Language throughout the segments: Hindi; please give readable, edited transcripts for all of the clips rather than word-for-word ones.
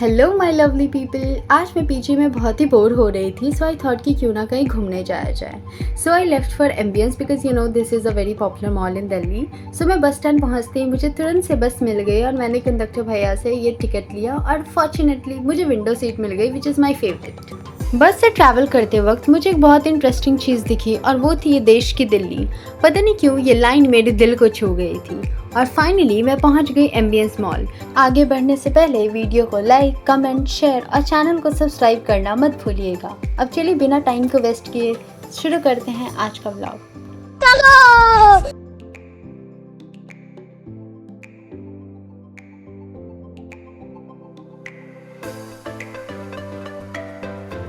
Hello my lovely people. आज मैं पीजी में बहुत ही बोर हो रही थी, सो आई थॉट कि क्यों ना कहीं घूमने जाया जाए। So I left for Ambience because you know this is a very popular mall in Delhi. So मैं बस स्टैंड पहुंचते ही मुझे तुरंत से बस मिल गई और मैंने कंडक्टर भैया से ये टिकट लिया और फॉर्चुनेटली मुझे विंडो सीट मिल गई विच इज़ माई फेवरेट। बस से ट्रैवल करते वक्त मुझे एक बहुत इंटरेस्टिंग चीज़ दिखी और वो थी ये देश की दिल्ली। पता नहीं क्यों ये लाइन मेरे दिल को छू गई थी और फाइनली मैं पहुंच गई एम्बियंस मॉल। आगे बढ़ने से पहले वीडियो को लाइक, कमेंट, शेयर और चैनल को सब्सक्राइब करना मत भूलिएगा। अब चलिए बिना टाइम को वेस्ट किए शुरू करते हैं आज का vlog.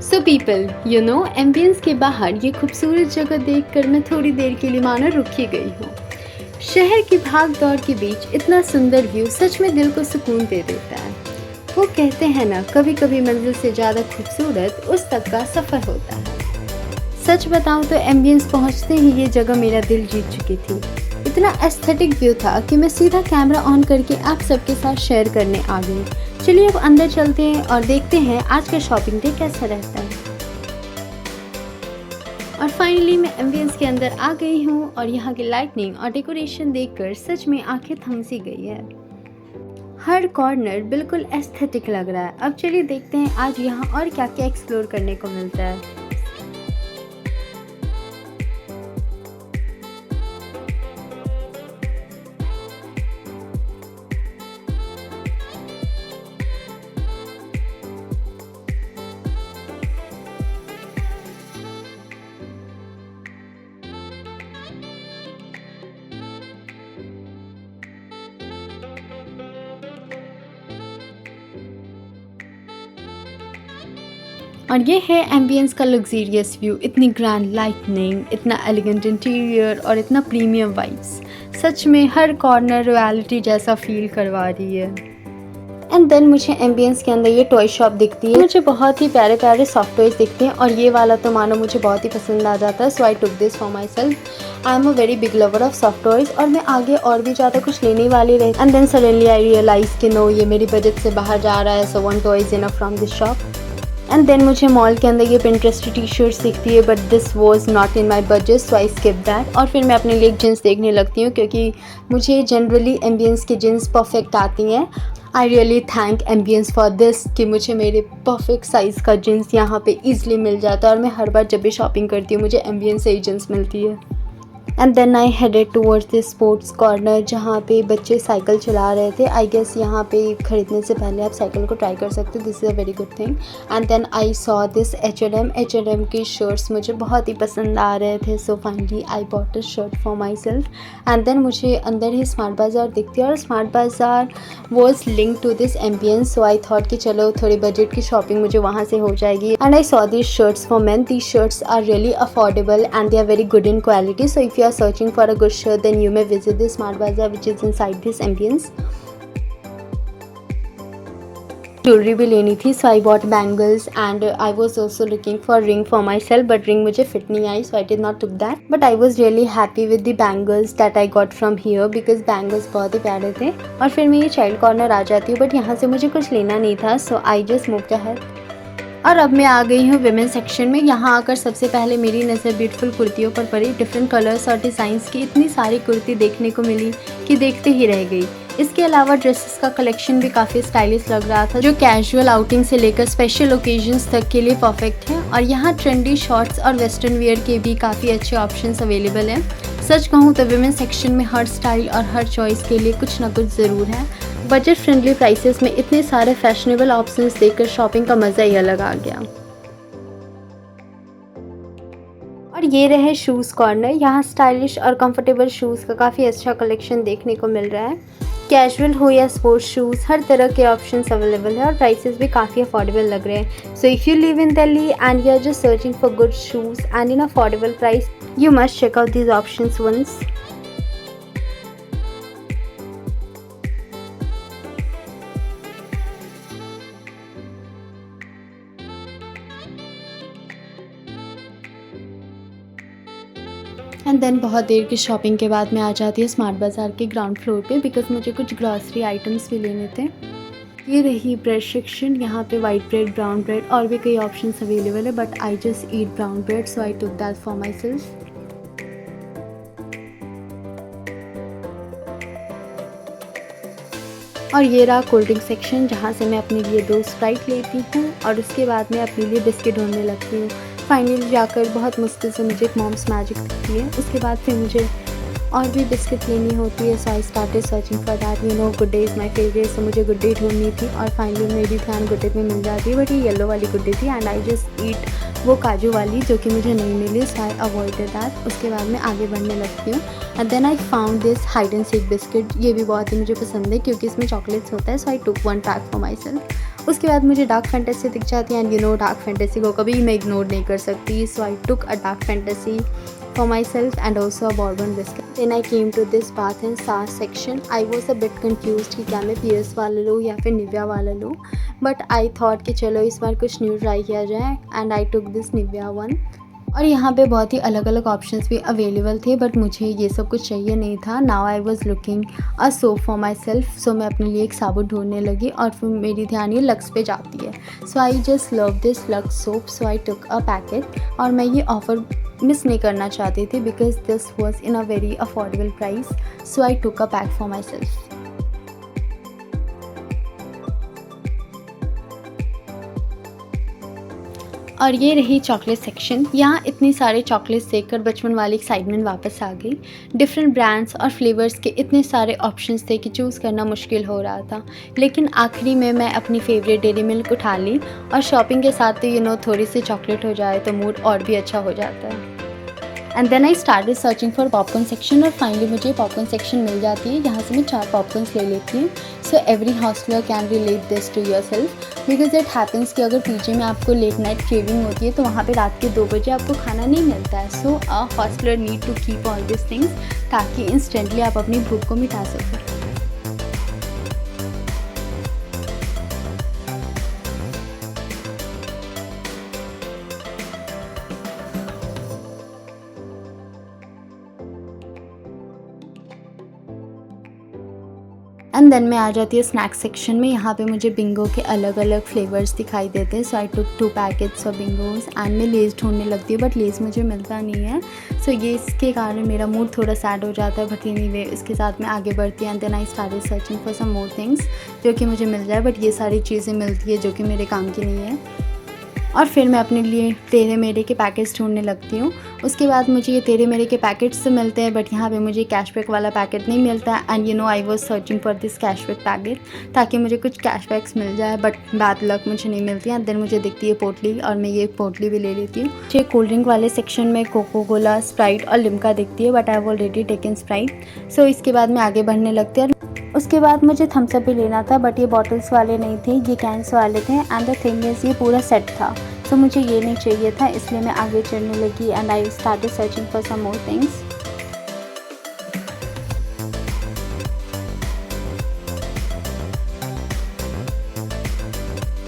So people you know ambience के बाहर ये खूबसूरत जगह देखकर मैं थोड़ी देर के लिए मानो रुक ही गई हूँ। शहर की भाग दौड़ के बीच इतना सुंदर व्यू सच में दिल को सुकून दे देता है। वो कहते हैं ना, कभी कभी मंजिल से ज़्यादा खूबसूरत उस तक का सफ़र होता है। सच बताऊं तो एम्बियंस पहुंचते ही ये जगह मेरा दिल जीत चुकी थी। इतना एस्थेटिक व्यू था कि मैं सीधा कैमरा ऑन करके आप सबके साथ शेयर करने आ गई। चलिए अब अंदर चलते हैं और देखते हैं आज का शॉपिंग डे कैसा रहता है। और फाइनली मैं एम्बियंस के अंदर आ गई हूँ और यहाँ की लाइटनिंग और डेकोरेशन देखकर सच में आंखें थम सी गई है। हर कॉर्नर बिल्कुल एस्थेटिक लग रहा है। अब चलिए देखते हैं आज यहाँ और क्या क्या एक्सप्लोर करने को मिलता है। और ये है एम्बियंस का लग्जीरियस व्यू। इतनी ग्रैंड लाइटनिंग, इतना एलिगेंट इंटीरियर और इतना प्रीमियम वाइब्स। सच में हर कॉर्नर रॉयल्टी जैसा फील करवा रही है। एंड देन मुझे एम्बियंस के अंदर ये टॉय शॉप दिखती है। मुझे बहुत ही प्यारे प्यारे सॉफ्ट टॉयज दिखते हैं और ये वाला तो मानो मुझे बहुत ही पसंद आ जाता है। So I took this for my self. I am a very big lover of soft toys और मैं आगे और भी ज़्यादा कुछ लेने वाली रही। And then suddenly I realise कि नो, ये मेरी बजट से बाहर जा रहा है। So one toy is enough from this shop. And then मुझे मॉल के अंदर ये पिंटरेस्ट टी शर्ट्स दिखती है but this was not in my budget, so I skip that. और फिर मैं अपने लिए जीन्स देखने लगती हूँ क्योंकि मुझे जनरली एम्बियंस की जीन्स परफेक्ट आती हैं। I really thank ambience for this कि मुझे मेरे परफेक्ट साइज़ का जीन्स यहाँ पे ईजिली मिल जाता है और मैं हर बार जब भी शॉपिंग करती हूँ मुझे एम्बियंस से ही जीन्स मिलती है। And then I headed towards this sports corner जहाँ पे बच्चे साइकिल चला रहे थे। आई गेस यहाँ पे खरीदने से पहले आप साइकिल को ट्राई कर सकते हो। This is a very good thing. And then I saw this H&M के शर्ट्स मुझे बहुत ही पसंद आ रहे थे। So finally I bought a shirt for my self. And then मुझे अंदर ही स्मार्ट बाज़ार दिखती है और Smart Bazaar was link to this Ambience. So I thought कि चलो थोड़ी बजट की शॉपिंग मुझे वहाँ से हो जाएगी। And I saw this shirts for man. These shirts are really affordable and they are very good in quality. So if you are searching for a good shirt then you may visit this smart bazaar which is inside this ambience। Jewellery भी लेनी थी, so I bought bangles and I was also looking for ring for myself but ring मुझे fit नहीं आई, so I did not took that, but I was really happy with the bangles that I got from here because bangles बहुत ही प्यारे थे। और फिर मैं ये चाइल्ड कॉर्नर आ जाती हूँ बट यहाँ से मुझे कुछ लेना नहीं था, so I just moved ahead। और अब मैं आ गई हूँ विमेन सेक्शन में। यहाँ आकर सबसे पहले मेरी नज़र ब्यूटीफुल कुर्तियों पर पड़ी। डिफरेंट कलर्स और डिज़ाइंस की इतनी सारी कुर्ती देखने को मिली कि देखते ही रह गई। इसके अलावा ड्रेसेस का कलेक्शन भी काफ़ी स्टाइलिश लग रहा था जो कैजुअल आउटिंग से लेकर स्पेशल ओकेजन्स तक के लिए परफेक्ट है। और यहाँ ट्रेंडी शॉर्ट्स और वेस्टर्न वेयर के भी काफ़ी अच्छे ऑप्शंस अवेलेबल हैं। सच कहूँ तो विमेन सेक्शन में हर स्टाइल और हर चॉइस के लिए कुछ ना कुछ ज़रूर है। बजट फ्रेंडली प्राइसेस में इतने सारे फैशनेबल ऑप्शंस देखकर शॉपिंग का मज़ा ही अलग आ गया। और ये रहे शूज़ कॉर्नर। यहाँ स्टाइलिश और कंफर्टेबल शूज़ का काफ़ी अच्छा कलेक्शन देखने को मिल रहा है। कैजुअल हो या स्पोर्ट्स शूज़, हर तरह के ऑप्शंस अवेलेबल है और प्राइसेस भी काफ़ी अफोर्डेबल लग रहे हैं। So if you live in Delhi and you are just searching for good shoes and in affordable price, you must check out these options once. And then बहुत देर की शॉपिंग के बाद मैं आ जाती है स्मार्ट बाज़ार के ग्राउंड फ्लोर पे बिकॉज मुझे कुछ ग्रॉसरी आइटम्स भी लेने थे। ये रही ब्रेड सेक्शन। यहाँ पे वाइट ब्रेड, ब्राउन ब्रेड और भी कई ऑप्शंस अवेलेबल है, but I just eat brown bread so I took that for my self. और ये रहा कोल्ड ड्रिंक सेक्शन, जहाँ से मैं अपने लिए 2 स्प्राइट लेती हूँ और उसके बाद मैं अपने लिए बिस्किट ढूंढने लगती हूँ। फाइनली जाकर बहुत मुश्किल से मुझे एक मॉम्स मैजिक दिखती है। उसके बाद फिर मुझे और भी बिस्किट लेनी होती है, so I started searching for that. You know Good Day is my favourite, so मुझे गुड डे ढूंढनी थी और फाइनली मेरी ध्यान गुड डे में मिल जाती है, बट ये येलो वाली गुड डे थी एंड आई जस्ट ईट वो काजू वाली जो कि मुझे नहीं मिली, सो आई अवॉइडेड दैट। उसके बाद मैं आगे बढ़ने लगती हूँ and then I found this hide and seek biscuit. ये भी बहुत ही मुझे पसंद है क्योंकि इसमें चॉकलेट्स होता है, so I took 1 pack for my self. उसके बाद मुझे डार्क फैंटेसी दिख जाती है and you know Dark Fantasy को कभी मैं इग्नोर नहीं कर सकती, so I took a Dark Fantasy for myself and also a bourbon biscuit. Then I came to this bath and sass section. I was a bit confused कि क्या मैं Pierce वाला लूँ या फिर Nivea वाला लूँ, but I thought कि चलो इस बार कुछ न्यू ट्राई किया जाए and I took this Nivea one. और यहाँ पे बहुत ही अलग अलग ऑप्शंस भी अवेलेबल थे, बट मुझे ये सब कुछ चाहिए नहीं था। Now I was looking a soap for my self, so मैं अपने लिए एक साबुन ढूंढने लगी और फिर मेरी ध्यान ये लक्स पे जाती है। So I just love this Lux soap, so I took a packet और मैं ये ऑफ़र मिस नहीं करना चाहती थी because this was in a very affordable price, so I took a pack for my self. और ये रही चॉकलेट सेक्शन। यहाँ इतनी सारे चॉकलेट्स देखकर बचपन वाली एक्साइटमेंट वापस आ गई। डिफरेंट ब्रांड्स और फ्लेवर्स के इतने सारे ऑप्शंस थे कि चूज़ करना मुश्किल हो रहा था, लेकिन आखिरी में मैं अपनी फेवरेट डेयरी मिल्क उठा ली। और शॉपिंग के साथ तो यू नो थोड़ी सी चॉकलेट हो जाए तो मूड और भी अच्छा हो जाता है। And then I started searching for popcorn section और फाइनली मुझे पॉपकॉर्न सेक्शन मिल जाती है। यहाँ से मैं 4 पॉपकॉर्न्स ले लेती हूँ। So every hosteller can relate this to yourself because it happens कि अगर पीजी में आपको लेट नाइट क्रेविंग होती है तो वहाँ पे रात के 2 बजे आपको खाना नहीं मिलता है। So a hosteller need to keep all this things ताकि इंस्टेंटली आप अपनी भूख को मिटा सकें। एंड देन मैं आ जाती है स्नैक्स सेक्शन में। यहाँ पे मुझे बिंगो के अलग अलग फ्लेवर्स दिखाई देते हैं, सो I took 2 packets of बिंगोज and मैं लेज़ ढूंढने लगती हूँ, बट लेज़ मुझे मिलता नहीं है। सो ये इसके कारण मेरा मूड थोड़ा सैड हो जाता है, बट एनीवे इसके साथ मैं आगे बढ़ती हूँ and then I started searching for some more things जो कि मुझे मिल जाए, बट ये सारी चीज़ें मिलती है जो कि मेरे काम की नहीं है। और फिर मैं अपने लिए तेरे मेरे के पैकेट्स ढूंढने लगती हूँ। उसके बाद मुझे ये तेरे मेरे के पैकेट्स तो मिलते हैं, बट यहाँ पे मुझे कैशबैक वाला पैकेट नहीं मिलता है and you no I was searching for this cashback packet ताकि मुझे कुछ कैशबैक्स मिल जाए, बट बैड लक मुझे नहीं मिलती है। देन मुझे दिखती है पोटली और मैं ये पोटली भी ले लेती हूँ। मुझे कोल्ड ड्रिंक वाले सेक्शन में कोको कोला, स्प्राइट और लिम्का दिखती है, but I have already taken Sprite. So इसके बाद मैं आगे बढ़ने लगती हूँ। उसके बाद मुझे थम्स अप भी लेना था, बट ये बॉटल्स वाले नहीं थे, ये कैंस वाले थे एंड द थिंग इज़ ये पूरा सेट था, तो मुझे ये नहीं चाहिए था, इसलिए मैं आगे चलने लगी and I started searching for some more things.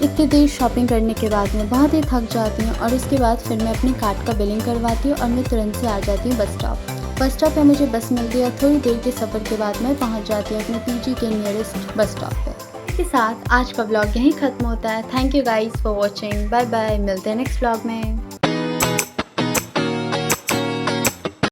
इतनी देर शॉपिंग करने के बाद मैं बहुत ही थक जाती हूँ और उसके बाद फिर मैं अपने कार्ट का बिलिंग करवाती हूँ और मैं तुरंत से आ जाती हूँ बस स्टॉप। बस स्टॉप पे मुझे बस मिलती है और थोड़ी देर के सफ़र के बाद मैं पहुँच जाती हूँ अपने पीजी के नियरेस्ट बस स्टॉप पे। इसके साथ आज का व्लॉग यहीं ख़त्म होता है। Thank you guys for watching. Bye bye, मिलते हैं नेक्स्ट व्लॉग में।